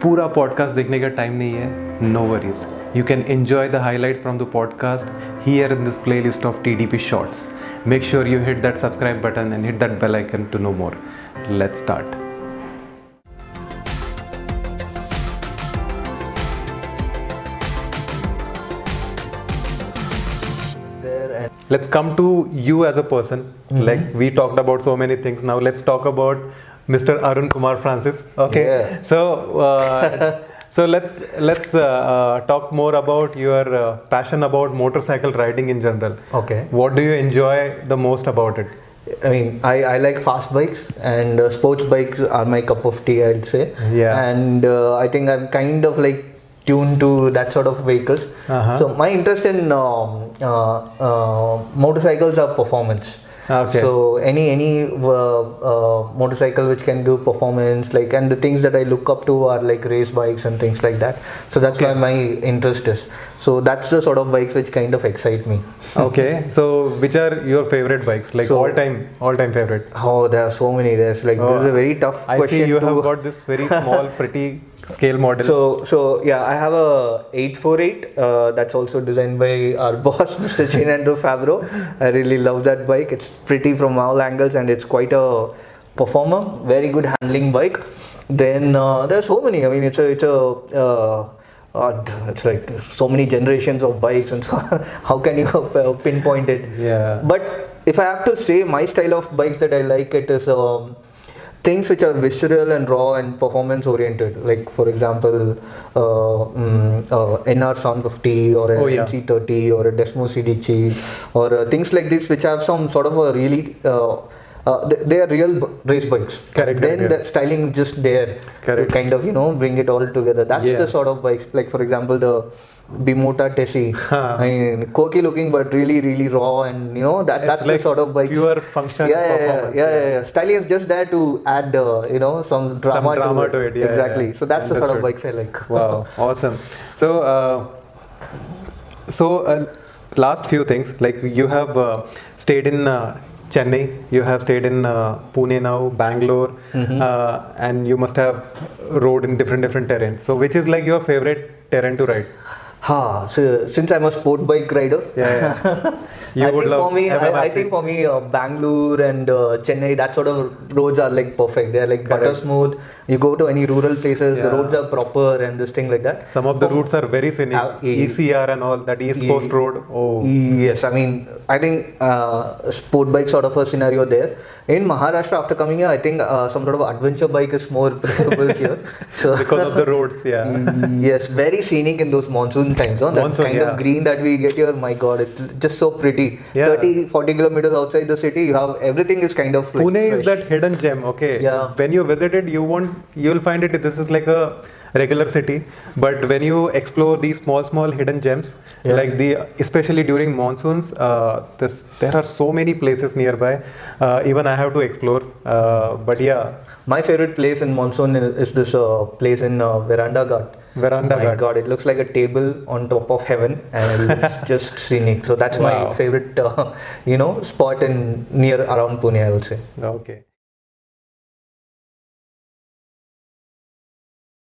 पूरा पॉडकास्ट देखने का टाइम नहीं है, no worries. You can enjoy the highlights from the podcast here in this playlist of TDP Shorts. Make sure you hit that subscribe button and hit that bell icon to know more. Let's start. Let's come to you as a person. Like we talked about so many things. Now let's talk about Mr. Arunkumar Francis. Okay. Yeah. So let's talk more about your passion about motorcycle riding in general. Okay. What do you enjoy the most about it? I mean, I like fast bikes, and sports bikes are my cup of tea, I'd say. Yeah. And I think I'm kind of like tuned to that sort of vehicles. So my interest in motorcycles are performance. Okay. So any motorcycle which can give performance, like, and the things that I look up to are like race bikes and things like that. So that's where my interest is. So that's the sort of bikes which kind of excite me. Okay. So which are your favorite bikes? Like all time favorite? Oh, there are so many. There's like this is a very tough question. I see you have got this very small, pretty scale model. So yeah, I have a 848. That's also designed by our boss, Mr. Chinandru Fabro. I really love that bike. It's pretty from all angles, and it's quite a performer. Very good handling bike. Then there are so many. I mean, it's like so many generations of bikes, and so how can you pinpoint it? Yeah. But if I have to say my style of bikes that I like, it is things which are visceral and raw and performance oriented. Like for example, NR Sound 50 or a MC30 or a Desmo CDC or things like this, which have some sort of a really they are real race bikes. Correct. Then the styling is just there to kind of bring it all together. That's the sort of bikes. Like for example, the Bimota Tessie. I mean, quirky looking but really, really raw, and that's like the sort of bike. Pure function performance. Yeah. Styling is just there to add some drama to it. Yeah, exactly. Yeah. So that's the sort of bikes I like. Wow, awesome. So last few things, like you have stayed in Chennai, you have stayed in Pune now, Bangalore, and you must have rode in different terrains. So which is like your favorite terrain to ride? So since I'm a sport bike rider, I think for me, Bangalore and Chennai, that sort of roads are like perfect. They're like butter smooth. You go to any rural places, the roads are proper and this thing like that. Some of the routes are very scenic. ECR and all, that East Coast Road. Oh. Yes, I mean, I think sport bike sort of a scenario there. In Maharashtra, after coming here, I think some sort of adventure bike is more preferable here. So because of the roads, Yes, very scenic in those monsoon times. That kind of green that we get here, my God, it's just so pretty. 30-40 kilometers outside the city, you have everything is kind of like Pune fresh. is that hidden gem. Okay. Yeah. When you visit it, you'll find it. This is like a regular city, but when you explore these small hidden gems, like especially during monsoons, there are so many places nearby. Even I have to explore. But yeah, my favorite place in monsoon is this place in Veranda Ghat. My God, it looks like a table on top of heaven, and it's just scenic. So that's my favorite, spot near around Pune, I would say. Okay.